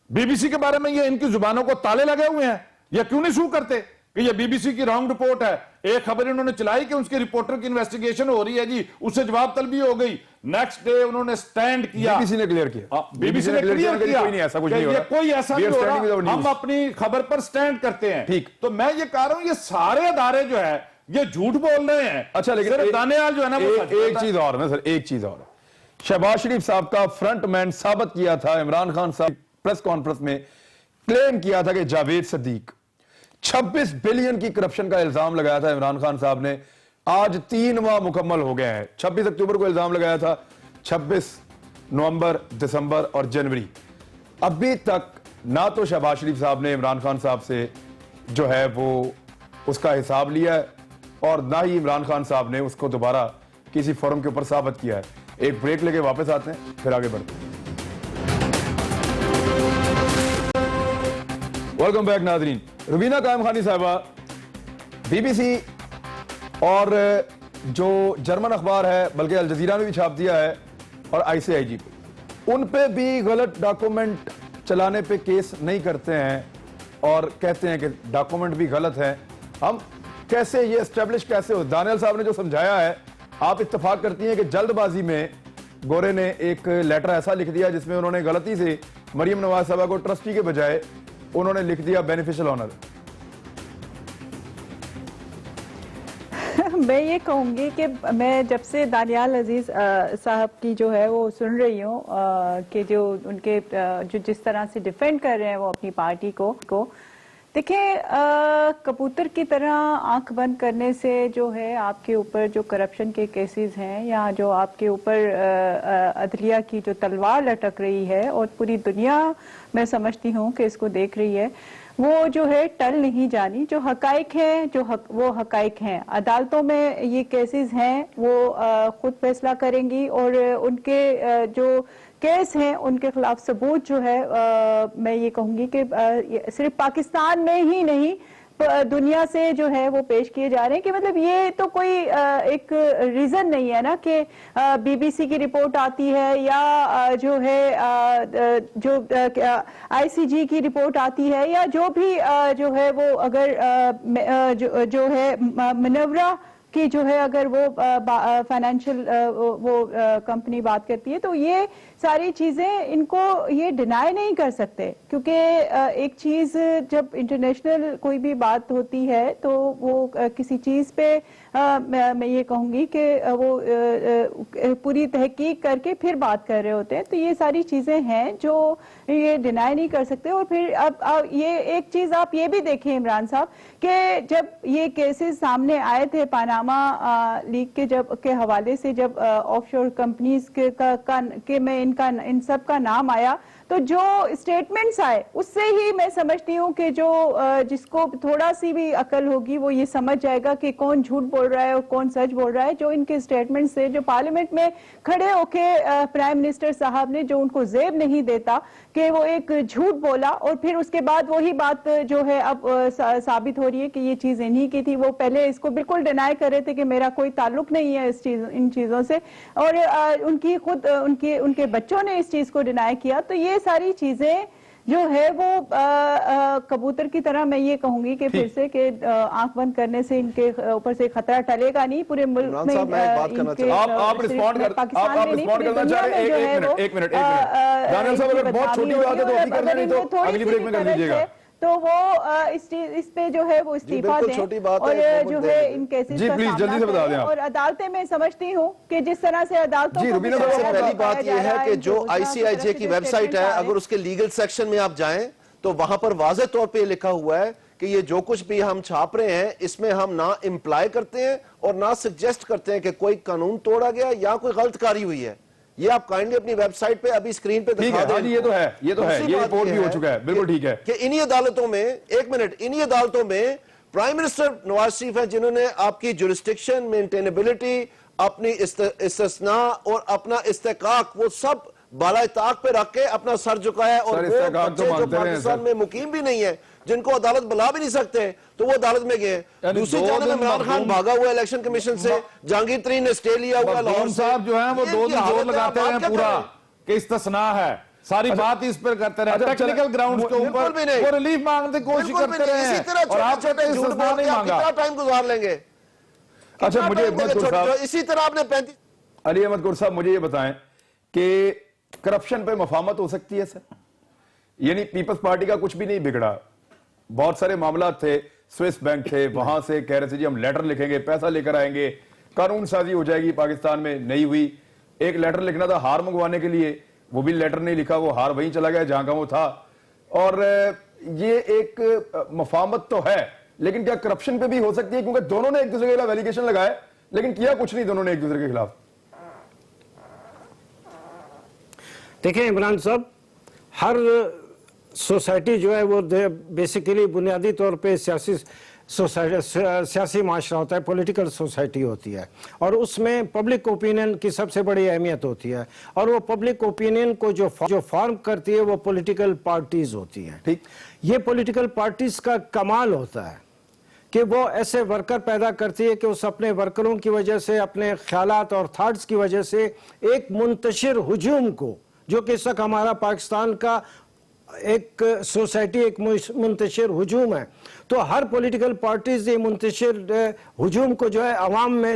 بی بی سی کے بارے میں یہ ان کی زبانوں کو تالے لگے ہوئے ہیں, یا کیوں نہیں سو کرتے کہ یہ بی بی سی کی رانگ رپورٹ ہے. ایک خبر انہوں نے چلائی کہ اس کے رپورٹر کی انویسٹیگیشن ہو رہی ہے جی, اس سے جواب طلبی ہو گئی. नेक्स्ट डे उन्होंने स्टैंड किया, बीबीसी ने क्लियर किया, बीबीसी ने क्लियर किया कोई नहीं ऐसा कुछ कि नहीं हो ये रहा, कोई ऐसा We are नहीं हो standing with our रहा, हम news. अपनी खबर पर स्टैंड करते हैं। ठीक। तो मैं ये कह रहा हूं ये सारे अदारे जो है ये झूठ बोल रहे हैं। अच्छा, लेकिन सिर्फ दानियाल जो है ना वो सच एक बोलता है। चीज और ना सर, एक चीज और, शहबाज शरीफ साहब का फ्रंटमैन साबित किया था इमरान खान साहब प्रेस कॉन्फ्रेंस में, क्लेम किया था कि जावेद सदीक 26 बिलियन की करप्शन का इल्जाम लगाया था इमरान खान साहब ने। आज 3 माह मुकम्मल हो गए हैं। 26 अक्टूबर को इल्जाम लगाया था, 26 नवंबर, दिसंबर और जनवरी, अभी तक ना तो शहबाज शरीफ साहब ने इमरान खान साहब से जो है वो उसका हिसाब लिया है और ना ही इमरान खान साहब ने उसको दोबारा किसी फोरम के ऊपर साबित किया है। एक ब्रेक लेके वापस आते हैं, फिर आगे बढ़ते हैं। वेलकम बैक नाजरीन। रुबीना कायम खानी साहबा बीबीसी और जो जर्मन अखबार है, बल्कि अल जजीरा ने भी छाप दिया है, और आईसीआईजी पे, उन पे भी गलत डॉक्यूमेंट चलाने पे केस नहीं करते हैं और कहते हैं कि डॉक्यूमेंट भी गलत है। हम कैसे ये एस्टेब्लिश कैसे हो? दानियाल साहब ने जो समझाया है, आप इत्तेफाक करती हैं कि जल्दबाजी में गोरे ने एक लेटर ऐसा लिख दिया जिसमें उन्होंने गलती से मरियम नवाज साहबा को ट्रस्टी के बजाय उन्होंने लिख दिया बेनिफिशियल ऑनर। मैं ये कहूँगी कि मैं जब से दानियाल अजीज साहब की जो है वो सुन रही हूँ कि जो उनके जो जिस तरह से डिफेंड कर रहे हैं वो अपनी पार्टी को देखिए, कबूतर की तरह आंख बंद करने से जो है आपके ऊपर जो करप्शन के केसेस हैं या जो आपके ऊपर अदलिया की जो तलवार लटक रही है और पूरी दुनिया मैं समझती हूँ कि इसको देख रही है, वो जो है टल नहीं जानी। जो हकाइक हैं वो हकाइक हैं। अदालतों में ये केसेस हैं वो खुद फैसला करेंगी और उनके जो केस हैं उनके खिलाफ सबूत जो है मैं ये कहूँगी कि सिर्फ पाकिस्तान में ही नहीं दुनिया से जो है वो पेश किए जा रहे हैं कि मतलब ये तो कोई एक रीजन नहीं है ना कि बीबीसी की रिपोर्ट आती है या जो है जो आईसीजी की रिपोर्ट आती है या जो भी जो है वो अगर जो है मनवरा की जो है अगर वो फाइनेंशियल वो कंपनी बात करती है, तो ये सारी चीजें इनको ये डिनाई नहीं कर सकते क्योंकि एक चीज जब इंटरनेशनल कोई भी बात होती है तो वो किसी चीज पे मैं ये कहूँगी कि वो पूरी तहकीक करके फिर बात कर रहे होते हैं। तो ये सारी चीजें हैं जो ये डिनाई नहीं कर सकते। और फिर अब ये एक चीज आप ये भी देखें इमरान साहब कि जब ये केसेस सामने आए थे पनामा लीक के जब के हवाले से, जब ऑफशोर कंपनीज के में इन सब का नाम आया, तो जो स्टेटमेंट्स आए उससे ही मैं समझती हूँ कि जो जिसको थोड़ा सी भी अकल होगी वो ये समझ जाएगा कि कौन झूठ बोल रहा है और कौन सच बोल रहा है। जो इनके स्टेटमेंट से जो पार्लियामेंट में खड़े होके प्राइम मिनिस्टर साहब ने जो उनको जेब नहीं देता कि वो एक झूठ बोला और फिर उसके बाद वही बात जो है अब साबित हो रही है कि ये चीज इन्हीं की थी। वो पहले इसको बिल्कुल डिनाई कर रहे थे कि मेरा कोई ताल्लुक नहीं है इन चीजों से, और उनकी खुद उनके बच्चों ने इस चीज को डिनाई किया। तो ये सारी चीजें जो है वो कबूतर की तरह मैं ये कहूंगी कि फिर से कि आंख बंद करने से इनके ऊपर से खतरा टलेगा नहीं पूरे मुल्क में। आप रिस्पॉन्ड करना चाह रहे हैं? एक मिनट दानियाल साहब, अगर बहुत छोटी बात है तो अभी करना, नहीं तो अगली ब्रेक में कर दीजिएगा। तो वो इस पे जो है वो इस्तीफा दें और जो है इन केसेस जी प्लीज जल्दी से बता दें आप। और अदालतें मैं समझती हूँ कि जिस तरह से अदालतों जी रुबीना साहब, सबसे पहली बात यह है कि जो आईसीआईजे की वेबसाइट है, अगर उसके लीगल सेक्शन में आप जाएं तो वहां पर वाज़ेह तौर पे लिखा हुआ है कि ये जो कुछ भी हम छाप रहे हैं इसमें हम ना इंप्लाई करते हैं और ना सजेस्ट करते हैं कि कोई कानून तोड़ा गया या कोई गलतकारी हुई है। ये आप काइंडली अपनी वेबसाइट पे अभी स्क्रीन पे दिखा दें। ये तो है, ये रिपोर्ट भी हो चुका है, बिल्कुल ठीक है कि इन्हीं अदालतों में, एक मिनट, इन्हीं अदालतों में प्राइम मिनिस्टर नवाज शरीफ हैं जिन्होंने आपकी जुरिस्डिक्शन, मेंटेनेबिलिटी, अपनी इस्तिस्ना और अपना इस्तेकाक वो सब बाला-ए-ताक पे रख के अपना सर झुकाया। और वो बच्चे जो पाकिस्तान में मुकीम भी नहीं है, जिनको अदालत बुला भी नहीं सकते, तो वो अदालत में गए। दूसरी जानब इमरान खान भागा हुआ इलेक्शन कमीशन से, जहांगीर तरीन ने स्टे लिया हुआ लाहौर साहब जो है वो 2 दिन जोर लगाते हैं पूरा कि इस्तिस्ना है, सारी बात इस पर करते रहे, टेक्निकल ग्राउंड्स के ऊपर वो रिलीफ मांगने की कोशिश करते रहे हैं और आप छोटे इस्तिस्ना नहीं मांगा। कितना टाइम गुजार लेंगे? अच्छा मुझे इसी तरह आपने 35 علی احمد گر صاحب مجھے یہ بتائیں کہ کرپشن پہ مفاہمت ہو سکتی ہے سر؟ یعنی پیپلز پارٹی کا کچھ بھی نہیں بگڑا, بہت سارے معاملات تھے, سوئس بینک تھے, وہاں سے کہہ رہے تھے جی ہم لیٹر لکھیں گے, پیسہ لے کر آئیں گے, قانون سازی ہو جائے گی پاکستان میں, نہیں ہوئی. ایک لیٹر لکھنا تھا ہار منگوانے کے لیے, وہ بھی لیٹر نہیں لکھا, وہ ہار وہیں چلا گیا جہاں کا وہ تھا. اور یہ ایک مفاہمت تو ہے, لیکن کیا کرپشن پہ بھی ہو سکتی ہے؟ کیونکہ دونوں نے ایک دوسرے کے خلاف ایلیگیشن لگائے لیکن کیا کچھ نہیں دونوں نے ایک دوسرے کے خلاف. دیکھیں عمران صاحب, ہر سوسائٹی جو ہے وہ بیسیکلی بنیادی طور پہ سیاسی معاشرہ ہوتا ہے, پولیٹیکل سوسائٹی ہوتی ہے, اور اس میں پبلک اوپینین کی سب سے بڑی اہمیت ہوتی ہے, اور وہ پبلک اوپینین کو جو فارم کرتی ہے وہ پولیٹیکل پارٹیز ہوتی ہیں. ٹھیک, یہ پولیٹیکل پارٹیز کا کمال ہوتا ہے کہ وہ ایسے ورکر پیدا کرتی ہے کہ اس اپنے ورکروں کی وجہ سے, اپنے خیالات اور تھاٹس کی وجہ سے ایک منتشر ہجوم کو, جو کہ اس وقت ہمارا پاکستان کا ایک سوسائٹی ایک منتشر ہجوم ہے, تو ہر پولیٹیکل پارٹیز یہ منتشر ہجوم کو جو ہے عوام میں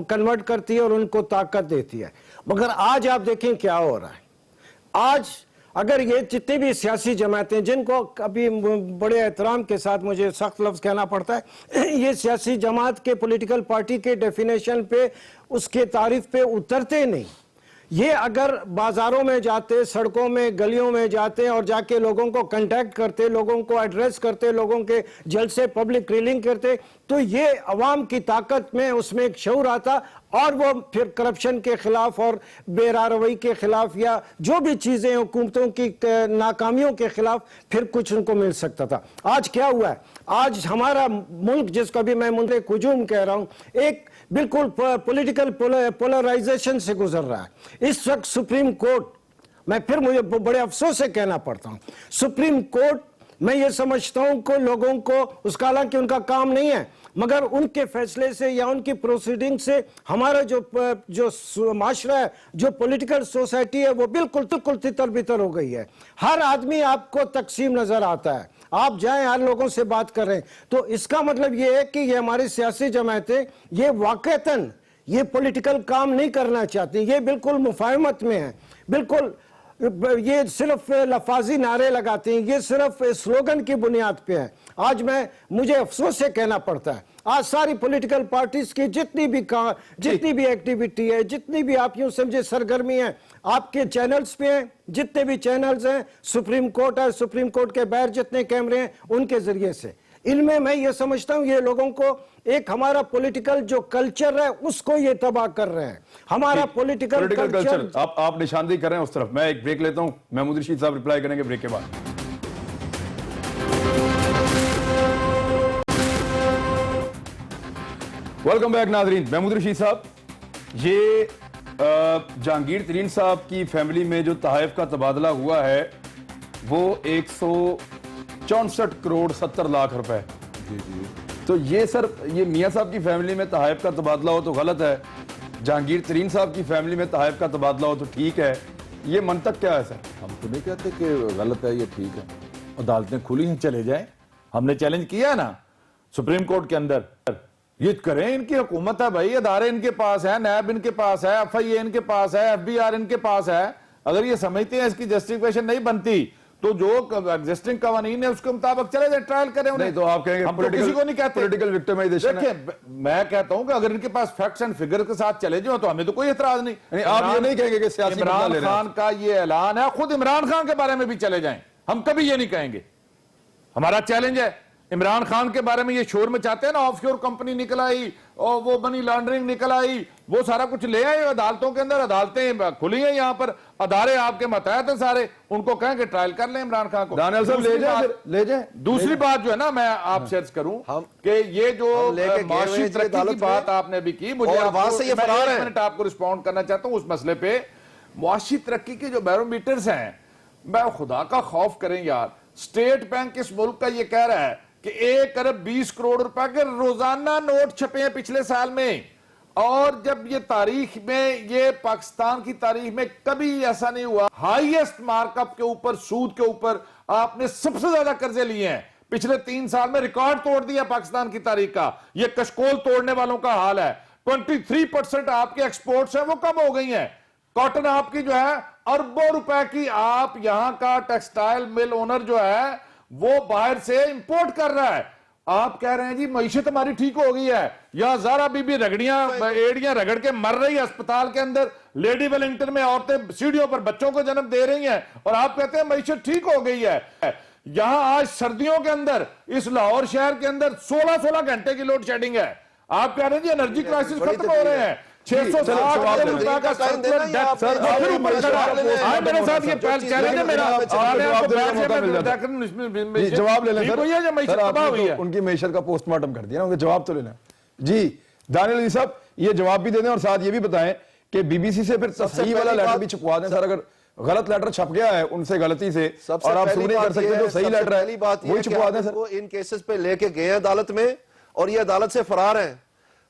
کنورٹ کرتی ہے اور ان کو طاقت دیتی ہے. مگر آج آپ دیکھیں کیا ہو رہا ہے. آج اگر یہ جتنی بھی سیاسی جماعتیں, جن کو ابھی بڑے احترام کے ساتھ مجھے سخت لفظ کہنا پڑتا ہے, یہ سیاسی جماعت کے پولیٹیکل پارٹی کے ڈیفینیشن پہ, اس کے تعریف پہ اترتے نہیں. یہ اگر بازاروں میں جاتے, سڑکوں میں, گلیوں میں جاتے اور جا کے لوگوں کو کنٹیکٹ کرتے, لوگوں کو ایڈریس کرتے, لوگوں کے جلسے پبلک ریلنگ کرتے, تو یہ عوام کی طاقت میں اس میں ایک شعور آتا, اور وہ پھر کرپشن کے خلاف اور بے راروی کے خلاف یا جو بھی چیزیں حکومتوں کی ناکامیوں کے خلاف پھر کچھ ان کو مل سکتا تھا. آج کیا ہوا ہے؟ آج ہمارا ملک, جس کو بھی میں منتشر ہجوم کہہ رہا ہوں, ایک بالکل پولیٹیکل پولرائزیشن سے گزر رہا ہے. اس وقت سپریم کورٹ, میں پھر مجھے بڑے افسوس سے کہنا پڑتا ہوں, سپریم کورٹ میں یہ سمجھتا ہوں کہ لوگوں کو اس کا, حالانکہ ان کا کام نہیں ہے, مگر ان کے فیصلے سے یا ان کی پروسیڈنگ سے ہمارا جو معاشرہ ہے, جو پولیٹیکل سوسائٹی ہے, وہ بالکل تتر بتر ہو گئی ہے. ہر آدمی آپ کو تقسیم نظر آتا ہے, آپ جائیں ہر لوگوں سے بات کر رہے ہیں. تو اس کا مطلب یہ ہے کہ یہ ہماری سیاسی جماعتیں یہ واقعتاً یہ پولیٹیکل کام نہیں کرنا چاہتی, یہ بالکل مفاہمت میں ہیں, بالکل یہ صرف لفاظی نعرے لگاتے ہیں, یہ صرف سلوگن کی بنیاد پہ ہے. آج مجھے افسوس سے کہنا پڑتا ہے, آج ساری پولیٹیکل پارٹیز کی جتنی بھی ایکٹیویٹی ہے, جتنی بھی آپ یوں سمجھے سرگرمی ہیں, آپ کے چینلز پہ ہیں, جتنے بھی چینلز ہیں, سپریم کورٹ ہے, سپریم کورٹ کے باہر جتنے کیمرے ہیں, ان کے ذریعے سے ان میں یہ سمجھتا ہوں یہ لوگوں کو ایک ہمارا پولیٹیکل جو کلچر ہے اس کو یہ تباہ کر رہے ہیں. ہمارا پولیٹیکل کلچر آپ نشاندہی کر رہے ہیں اس طرف. میں ایک بریک لیتا ہوں, محمود رشید صاحب ریپلائی کریں گے بریک کے بعد. ویلکم بیک ناظرین. محمود رشید صاحب, یہ جہانگیر ترین صاحب کی فیملی میں جو تحائف کا تبادلہ ہوا ہے وہ 164 کروڑ 70 لاکھ روپے. تو یہ سر, یہ میاں صاحب کی فیملی میں تحائف کا تبادلہ ہو تو غلط ہے, جہانگیر ترین صاحب کی فیملی میں تحائف کا تبادلہ ہو تو ٹھیک ہے, یہ منطق کیا ہے سر؟ ہم تو نہیں کہتے کہ غلط ہے, یہ ٹھیک ہے. عدالتیں کھلی ہیں, چلے جائیں. ہم نے چیلنج کیا ہے نا سپریم کورٹ کے اندر, یہ کریں, ان کی حکومت ہے بھائی, ادارے ان کے پاس ہے, نیب ان کے پاس ہے, ایف آئی اے ان کے پاس ہے, ایف بی آر ان کے پاس ہے. اگر یہ سمجھتے ہیں اس کی جسٹیفیکیشن نہیں بنتی تو جو ایگزسٹنگ قوانین ہے اس کے مطابق چلے جائیں, ٹرائل کریں. نہیں تو آپ کہیں گے ہم تو کسی کو نہیں کہتے پولیٹیکل وکٹمائزیشن ہے. دیکھیں, میں کہتا ہوں کہ اگر ان کے پاس فیکٹس اینڈ فگر کے ساتھ چلے جائیں تو ہمیں تو کوئی اعتراض نہیں. یعنی آپ یہ نہیں کہیں گے کہ سیاسی بدلہ عمران لے رہے ہیں. خان کا یہ اعلان ہے, خود عمران خان کے بارے میں بھی چلے جائیں, ہم کبھی یہ نہیں کہیں گے. ہمارا چیلنج ہے, عمران خان کے بارے میں یہ شور میں چاہتے ہیں نا, آف شور کمپنی نکل آئی اور وہ منی لانڈرنگ نکل آئی, وہ سارا کچھ لے آئے عدالتوں کے اندر, عدالتیں کھلی ہیں یہاں پر, ادارے آپ کے متحد ہیں سارے, ان کو کہیں کہ ٹرائل کر لیں عمران خان کو. دانیال صاحب لے جائیں. دوسری بات جو ہے نا, میں آپ سے عرض کروں کہ یہ جو معاشی ترقی کی بات آپ نے بھی کی, مجھے ایک منٹ آپ کو رسپونڈ کرنا چاہتا ہوں اس مسئلے پہ. معاشی ترقی کے جو بیرومیٹرز ہیں, میں خدا کا خوف کریں یار, اسٹیٹ بینک اس ملک کا یہ کہہ رہا ہے کہ 1 ارب 20 کروڑ روپے کے روزانہ نوٹ چھپے ہیں پچھلے سال میں, اور جب یہ تاریخ میں, یہ پاکستان کی تاریخ میں کبھی ایسا نہیں ہوا, ہائیسٹ مارک اپ کے اوپر, سود کے اوپر آپ نے سب سے زیادہ قرضے لیے ہیں پچھلے 3 سال میں, ریکارڈ توڑ دیا پاکستان کی تاریخ کا. یہ کشکول توڑنے والوں کا حال ہے. 23% आपके एक्सपोर्ट्स हैं वो कम हो गई हैं। कॉटन आपकी जो है अरबों रुपए की, आप यहां का टेक्सटाइल मिल ओनर जो है वो बाहर से इंपोर्ट कर रहा है। आप कह रहे हैं जी मईशत हमारी ठीक हो गई है, या ज़ारा बीबी रगड़ियां एड़ियां रगड़ के मर रही है अस्पताल के अंदर, लेडी वेलिंगटन में औरतें सीढ़ियों पर बच्चों को जन्म दे रही हैं, और आप कहते हैं मईशत ठीक हो गई है। यहां आज सर्दियों के अंदर इस लाहौर शहर के अंदर 16-16 घंटे की लोड शेडिंग है। आप कह रहे हैं जी एनर्जी क्राइसिस खत्म हो रहे हैं। 660 करोड़ रुपए का सर्कुलर डेट सर फिर ऊपर चढ़ा। आज मेरे साथ ये चैलेंज है मेरा, जवाब ले लें सर। हुई है या मईशत तबाह हुई है? उनकी मईशत का पोस्टमार्टम कर दिया ना, उनके जवाब तो लेना जी। दानियल जी साहब ये जवाब भी दे दें और साथ ये भी बताएं कि बीबीसी से फिर सही वाला लेटर भी छपवा दें सर। अगर गलत लेटर छप गया है उनसे गलती से और आप सुन नहीं कर सकते जो सही लेटर है वही छपवा दें सर। वो इन केसेस पे लेके गए हैं अदालत में और ये अदालत से फरार हैं।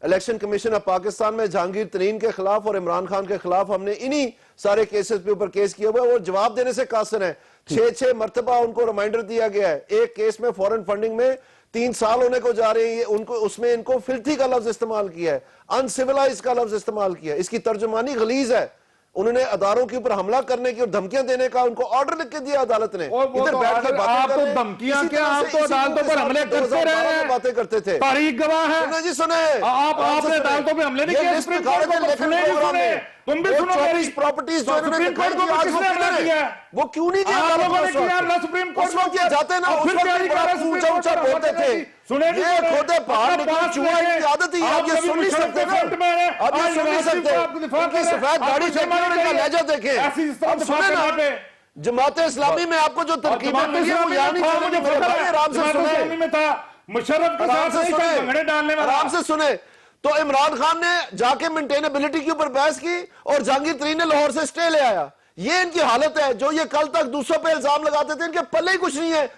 इलेक्शन कमीशन ऑफ पाकिस्तान में जहांगीर तरीन के खिलाफ और इमरान खान के खिलाफ हमने इन्हीं सारे केसेस पे ऊपर केस किया हुआ है। वो जवाब देने से कासिर है। 6 मरतबा उनको रिमाइंडर दिया गया है। एक केस में फॉरेन फंडिंग में 3 साल होने को जा रहे हैं, उनको उसमें इनको फिल्थी का लफ्ज इस्तेमाल किया है, अनसिविलाइज्ड का लफ्ज इस्तेमाल किया है। इसकी तर्जुमानी गलीज है। उन्होंने अदारों के ऊपर हमला करने की और धमकियां देने का उनको ऑर्डर लिख के दिया अदालत ने। इधर बैठ के आप तो धमकियां क्या, आप तो अदालतों पर हमले करते रहे हैं, बातें करते थे। तारीख गवाह है। सुने जी सुने, आपने अदालतों पे हमले नहीं किए, सुप्रीम कोर्ट को सुने ही सुने, तुम भी सुनो। 24 प्रॉपर्टीज जो इन्होंने सुप्रीम कोर्ट को किसने हमला किया? वो क्यों नहीं दिया? आप लोगों ने किया ना सुप्रीम कोर्ट को किया जाते ना, उस वक्त ऊंचा ऊंचा बोलते थे। सुने ये खोदे पहाड़ निकल चुहा की आदत ही आप ये सुन नहीं सकते ना, आप ये सुन नहीं सकते। उनकी सफेद गाड़ी से उनका लहजा देखे। अब सुने ना, जमात इस्लामी में आपको जो तरकीबें मिली है वो यहाँ नहीं चलेंगी। आराम से सुने, मुशर्रफ के साथ झगड़े डालने वाला, आराम से सुने। तो इमरान खान ने जाके मेंटेनेबिलिटी के ऊपर बहस की और जहांगीर तरीन ने लाहौर से स्टे ले आया। ये इनकी हालत है। जो ये कल तक दूसरों पे इल्जाम लगाते थे, इनके पल्ले ही कुछ नहीं है।